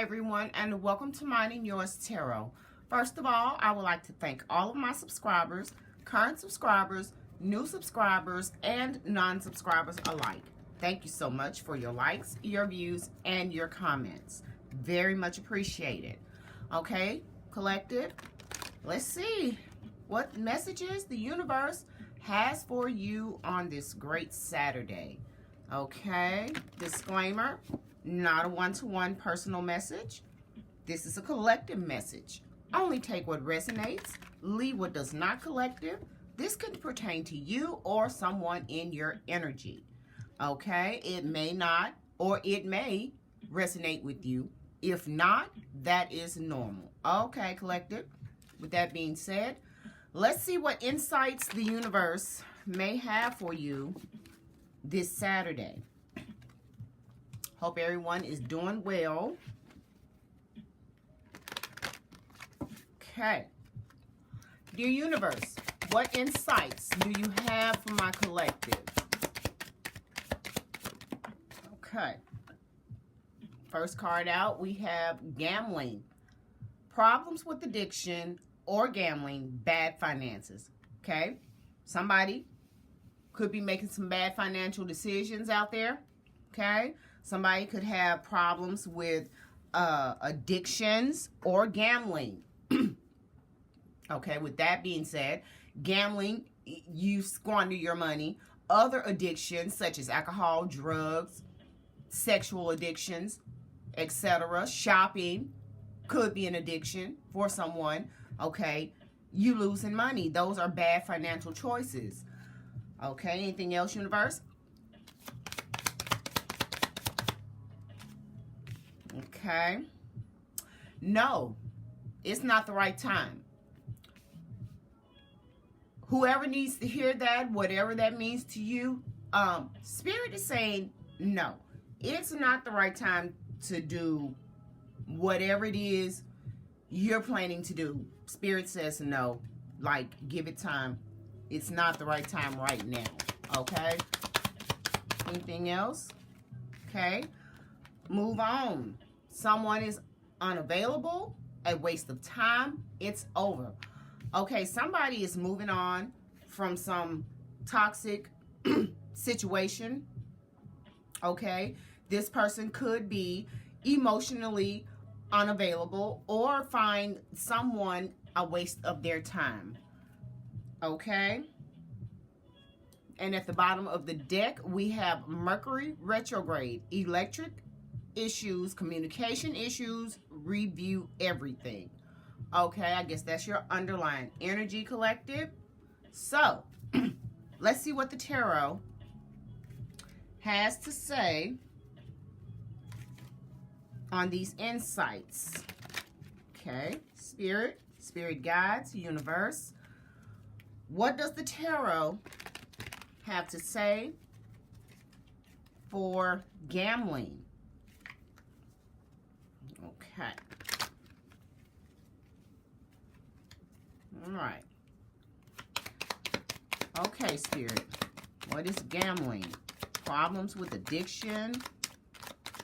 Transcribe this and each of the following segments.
Everyone, and welcome to Mine and Yours Tarot. First of all, I would like to thank all of my subscribers, current subscribers, new subscribers, and non-subscribers alike. Thank you so much for your likes, your views, and your comments. Very much appreciated. Okay, collective, let's see what messages the universe has for you on this great Saturday. Okay, disclaimer. Not a one-to-one personal message. This is a collective message. Only take what resonates, leave what does not. Collective. This could pertain to you or someone in your energy. Okay? It may not, or it may resonate with you. If not, that is normal. Okay, collective. With that being said, let's see what insights the universe may have for you this Saturday. Hope everyone is doing well. Okay. Dear universe, what insights do you have for my collective? Okay. First card out, we have gambling. Problems with addiction or gambling, bad finances. Okay. Somebody could be making some bad financial decisions out there. Okay. Somebody could have problems with addictions or gambling. Okay, with that being said, gambling, you squander your money. Other addictions such as alcohol, drugs, sexual addictions, etc. Shopping could be an addiction for someone. Okay, you losing money. Those are bad financial choices. Okay, anything else, universe? Okay. No, it's not the right time. Whoever needs to hear that, whatever that means to you, Spirit is saying no. It's not the right time to do whatever it is you're planning to do. Spirit says no. Like, give it time. It's not the right time right now. Okay? Anything else? Okay. Move on. Someone is unavailable, a waste of time. It's over. Okay, somebody is moving on from some toxic situation. Okay, this person could be emotionally unavailable or find someone a waste of their time. Okay. And at the bottom of the deck, we have Mercury retrograde, electric issues, communication issues, review everything. Okay, I guess that's your underlying energy, collective. So, let's see what the tarot has to say on these insights. Okay, spirit guides, universe. What does the tarot have to say for gambling? Okay. All right. Okay, Spirit. What is gambling? Problems with addiction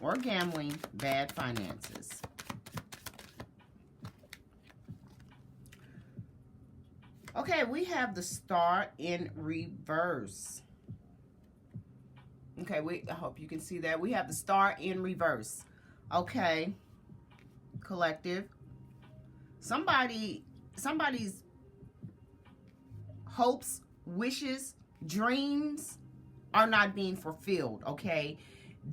or gambling, bad finances. Okay, we have the Star in reverse. Okay, I hope you can see that. We have the Star in reverse. Okay, collective. Somebody's hopes, wishes, dreams are not being fulfilled, okay?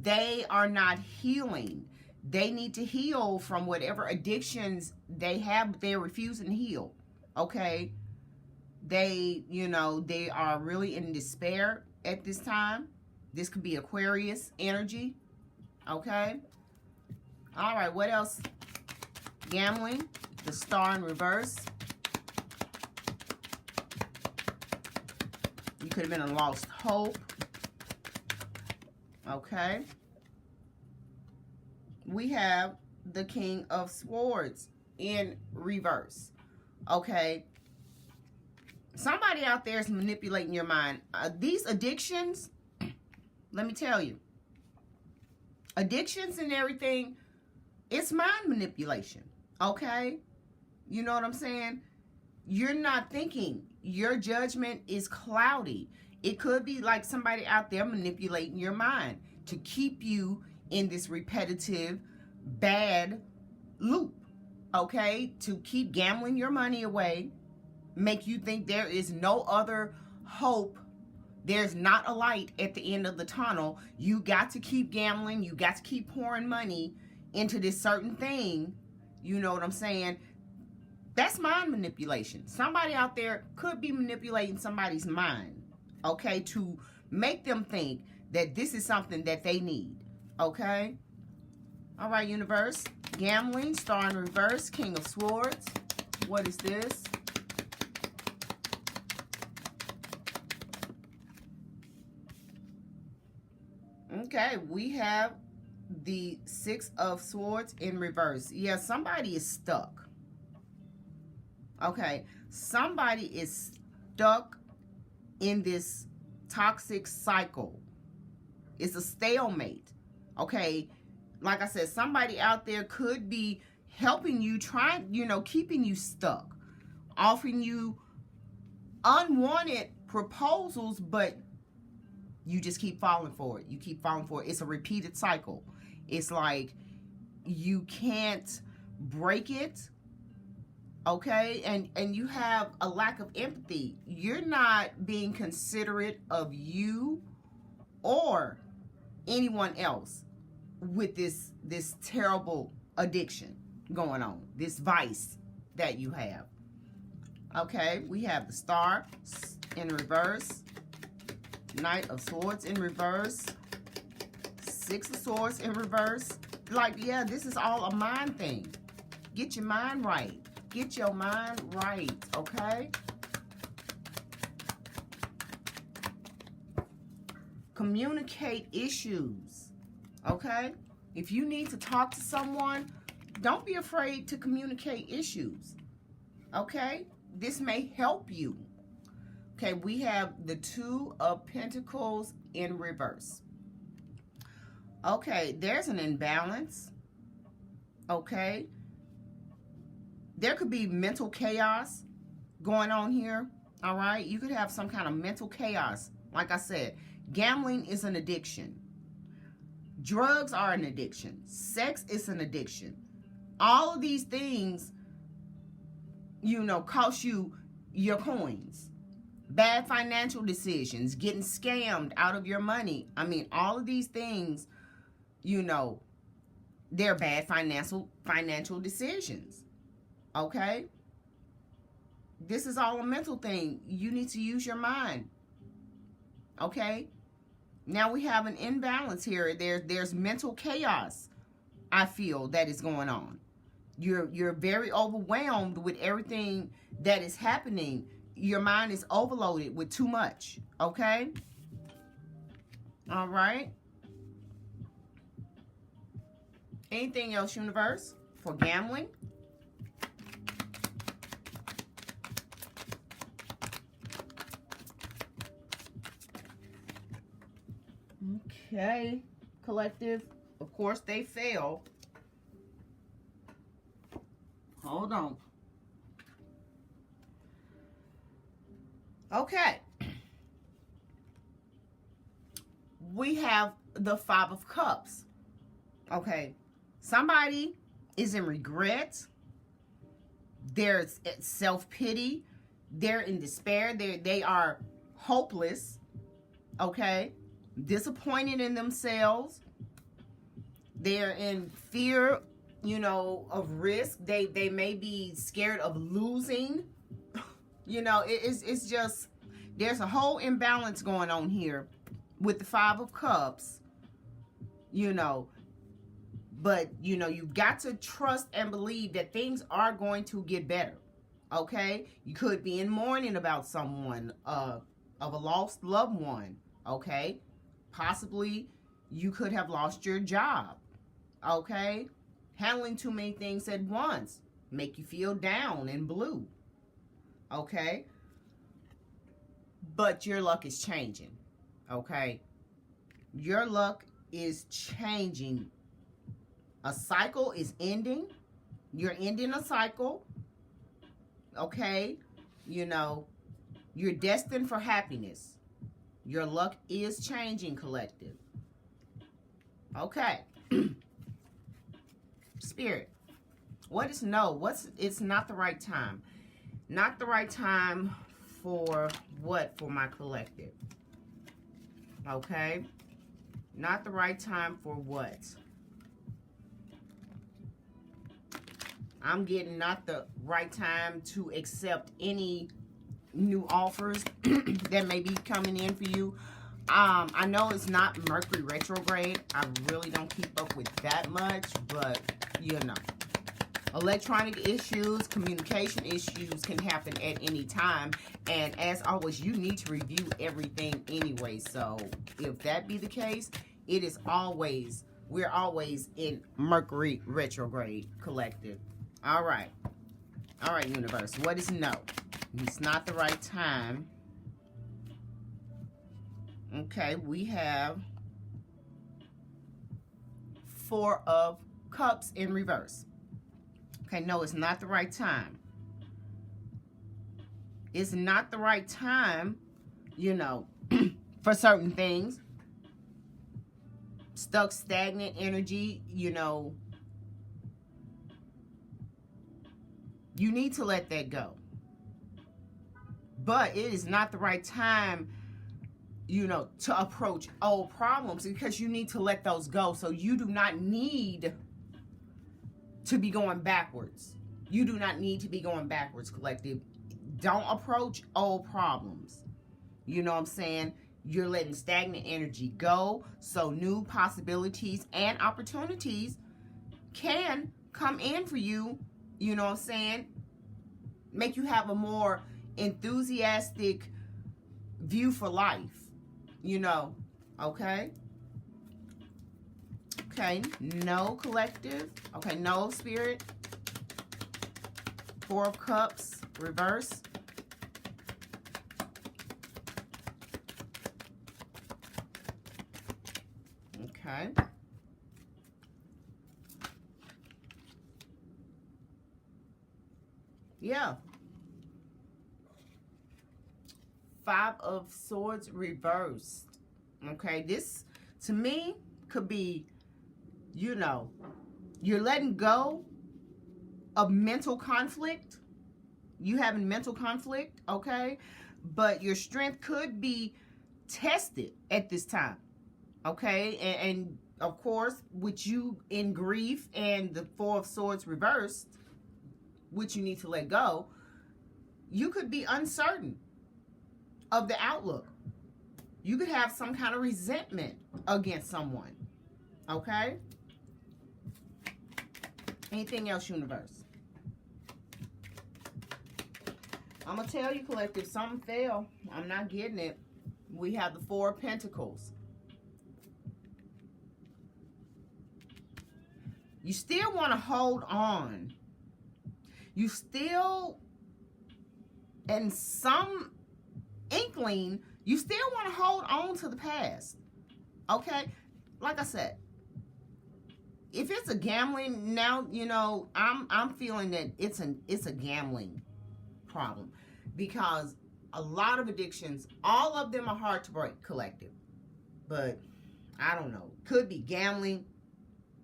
They are not healing. They need to heal from whatever addictions they have, but they're refusing to heal, okay? They are really in despair at this time. This could be Aquarius energy, okay? All right, what else? Gambling, the Star in reverse. You could have been a lost hope. Okay. We have the King of Swords in reverse. Okay. Somebody out there is manipulating your mind. These addictions, let me tell you, addictions and everything, It's mind manipulation, okay? You know what I'm saying? You're not thinking. Your judgment is cloudy. It could be like somebody out there manipulating your mind to keep you in this repetitive, bad loop, okay? To keep gambling your money away, make you think there is no other hope. There's not a light at the end of the tunnel. You got to keep gambling. You got to keep pouring money into this certain thing. You know what I'm saying? That's mind manipulation. Somebody out there could be manipulating somebody's mind, okay, to make them think that this is something that they need, okay? All right, universe. Gambling, star in reverse, King of Swords. What is this? Okay, we have the Six of Swords in reverse. Yeah, somebody is stuck. Okay, somebody is stuck in this toxic cycle. It's a stalemate. Okay, like I said, somebody out there could be helping you, keeping you stuck, offering you unwanted proposals, but you just keep falling for it. You keep falling for it. It's a repeated cycle. It's like you can't break it, okay? And you have a lack of empathy. You're not being considerate of you or anyone else with this terrible addiction going on, this vice that you have. Okay, we have the Star in reverse, Knight of Swords in reverse, Six of Swords in reverse. Like, yeah, this is all a mind thing. Get your mind right. Get your mind right, okay? Communicate issues, okay? If you need to talk to someone, don't be afraid to communicate issues, okay? This may help you. Okay, we have the Two of Pentacles in reverse. Okay, there's an imbalance, okay? There could be mental chaos going on here, all right? You could have some kind of mental chaos. Like I said, gambling is an addiction. Drugs are an addiction. Sex is an addiction. All of these things, cost you your coins. Bad financial decisions, getting scammed out of your money. I mean, all of these things, they're bad financial decisions. Okay? This is all a mental thing. You need to use your mind. Okay? Now we have an imbalance here. There's mental chaos, I feel, that is going on. You're very overwhelmed with everything that is happening. Your mind is overloaded with too much. Okay? All right. Anything else, universe, for gambling? Okay, collective. Of course, they fail. Hold on. Okay. We have the Five of Cups. Okay. Somebody is in regret. There's self-pity. They're in despair. They are hopeless. Okay. Disappointed in themselves. They're in fear, of risk. They may be scared of losing. It's just, there's a whole imbalance going on here with the Five of Cups, but, you've got to trust and believe that things are going to get better, okay? You could be in mourning about someone, of a lost loved one, okay? Possibly you could have lost your job, okay? Handling too many things at once make you feel down and blue, okay? But your luck is changing, okay? Your luck is changing. A cycle is ending. You're ending a cycle. Okay? You know, you're destined for happiness. Your luck is changing, collective. Okay. Spirit. What is no? It's not the right time. Not the right time for what? For my collective. Okay? Not the right time for what? I'm getting not the right time to accept any new offers that may be coming in for you. I know it's not Mercury retrograde. I really don't keep up with that much, but you know. Electronic issues, communication issues can happen at any time. And as always, you need to review everything anyway. So if that be the case, it is always, we're always in Mercury retrograde, collective. All right. All right, universe. What is no? It's not the right time. Okay, we have 4 of Cups in reverse. Okay, no, it's not the right time. It's not the right time, you know, for certain things. Stuck, stagnant energy, you know. You need to let that go. But it is not the right time, you know, to approach old problems, because you need to let those go. So you do not need to be going backwards. You do not need to be going backwards, collective. Don't approach old problems. You know what I'm saying? You're letting stagnant energy go, so new possibilities and opportunities can come in for you. You know what I'm saying? Make you have a more enthusiastic view for life. You know, okay? Okay, no, collective. Okay, no, spirit. 4 of Cups, reverse. Okay. Yeah. 5 of Swords reversed. Okay, this to me could be, you know, you're letting go of mental conflict. You having mental conflict, okay? But your strength could be tested at this time, okay? And of course, with you in grief and the 4 of Swords reversed, which you need to let go, you could be uncertain of the outlook. You could have some kind of resentment against someone, okay? Anything else, universe? I'm going to tell you, collective, something fell. I'm not getting it. We have the 4 of Pentacles. You still want to hold on. You still, in some inkling, you still want to hold on to the past. Okay? Like I said, if it's a gambling now, you know, I'm feeling that it's a gambling problem, because a lot of addictions, all of them are hard to break, collective. But I don't know. Could be gambling,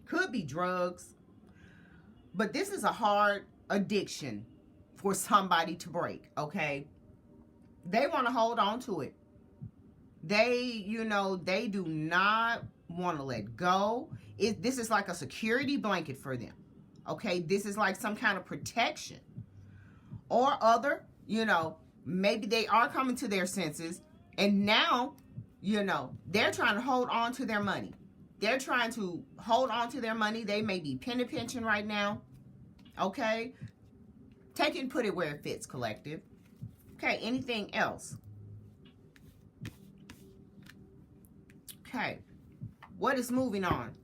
could be drugs. But this is a hard addiction for somebody to break, okay? They want to hold on to it. They, you know, they do not want to let go. This is like a security blanket for them, okay? This is like some kind of protection. Or other, you know, maybe they are coming to their senses, and now, you know, they're trying to hold on to their money. They're trying to hold on to their money. They may be penny pinching right now, okay? Take it and put it where it fits, collective. Okay, anything else? Okay, what is moving on,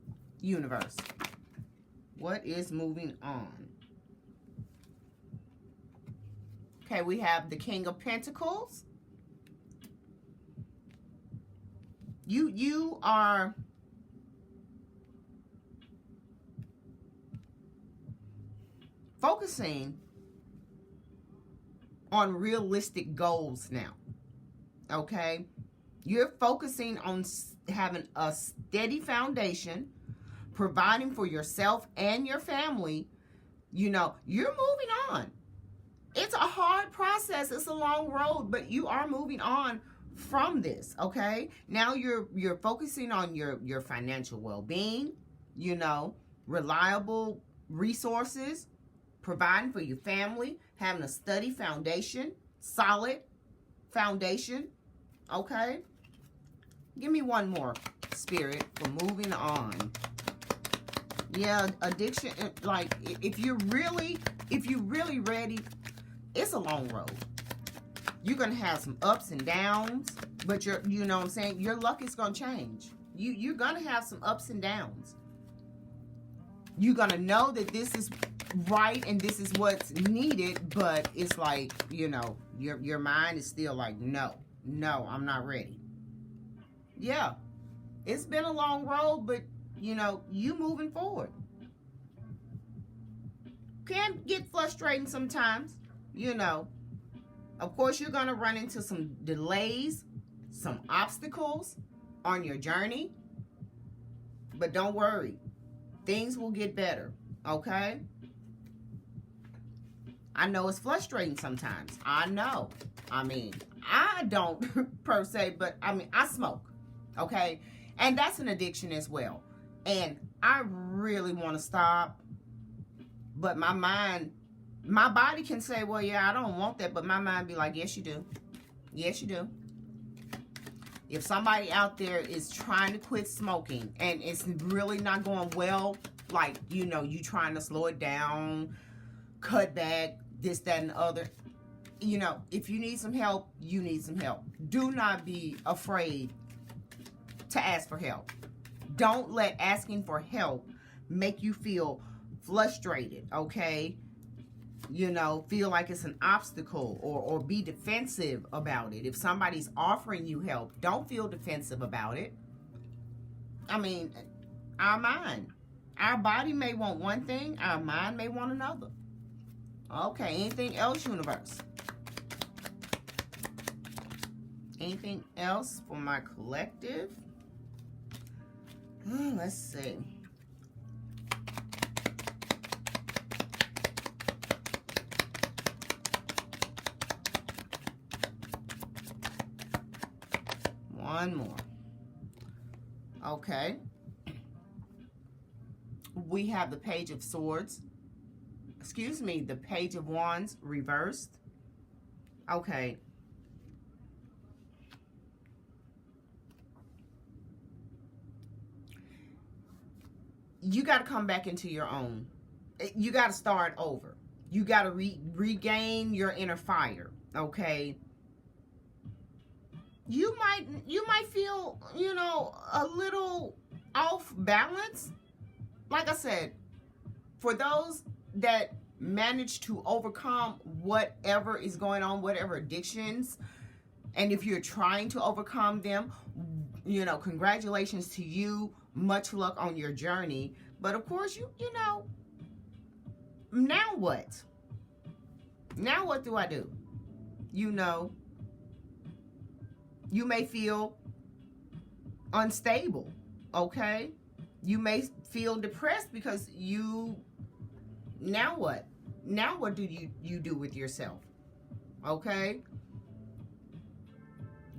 universe? What is moving on? Okay, we have the King of Pentacles. You are focusing on realistic goals now. Okay? You're focusing on having a steady foundation, providing for yourself and your family. You know, you're moving on. It's a hard process. It's a long road, but you are moving on from this, okay? Now you're focusing on your financial well-being, you know, reliable resources, providing for your family, having a steady foundation, solid foundation, okay? Give me one more, Spirit, for moving on. Yeah, addiction, like, if you're really ready, it's a long road. You're going to have some ups and downs, but you know what I'm saying? Your luck is going to change. You're going to have some ups and downs. You're going to know that this is right and this is what's needed, but it's like, you know, your mind is still like, no, I'm not ready. Yeah, it's been a long road, but, you know, you moving forward. Can get frustrating sometimes, you know. Of course, you're going to run into some delays, some obstacles on your journey. But don't worry. Things will get better, okay? I know it's frustrating sometimes. I know. I mean, I don't per se, but I mean, I smoke, okay? And that's an addiction as well. And I really want to stop. But my mind... my body can say, well, yeah, I don't want that. But my mind be like, yes, you do. Yes, you do. If somebody out there is trying to quit smoking and it's really not going well, like, you know, you trying to slow it down, cut back, this, that, and the other. You know, if you need some help, you need some help. Do not be afraid to ask for help. Don't let asking for help make you feel frustrated, okay? You know, feel like it's an obstacle or be defensive about it. If somebody's offering you help, don't feel defensive about it. I mean, our mind. Our body may want one thing, our mind may want another. Okay, anything else, universe? Anything else for my collective? Let's see. One more. Okay. We have the Page of Swords. Excuse me, the Page of Wands reversed. Okay. You got to come back into your own. You got to start over. You got to regain your inner fire, okay? You might feel, you know, a little off balance. Like I said, for those that manage to overcome whatever is going on, whatever addictions, and if you're trying to overcome them, you know, congratulations to you. Much luck on your journey. But of course, you know, now what? Now what do I do? You know, you may feel unstable, okay? You may feel depressed because now what? Now what do you do with yourself? Okay?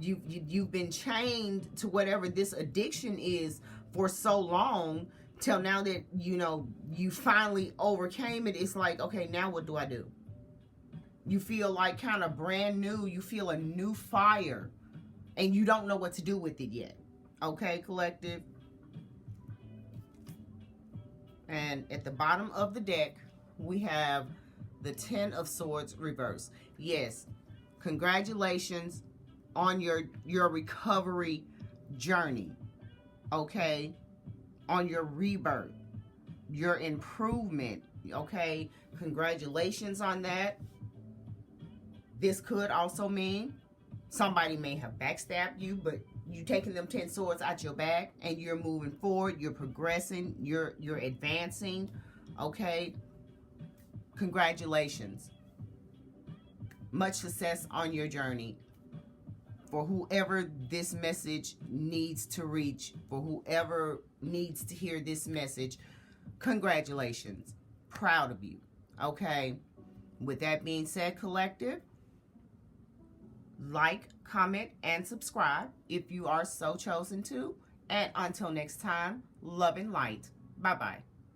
You've been chained to whatever this addiction is for so long, till now that, you know, you finally overcame it. It's like, okay, now what do I do? You feel like kind of brand new. You feel a new fire, and you don't know what to do with it yet. Okay, collective? And at the bottom of the deck, we have the Ten of Swords reversed. Yes, congratulations on your recovery journey, okay? On your rebirth, your improvement, okay? Congratulations on that. This could also mean somebody may have backstabbed you, but you taking them 10 swords out your back and you're moving forward, you're progressing, you're advancing, okay? Congratulations. Much success on your journey. For whoever this message needs to reach, for whoever needs to hear this message, congratulations. Proud of you. Okay? With that being said, collective, like, comment, and subscribe if you are so chosen to. And until next time, love and light. Bye-bye.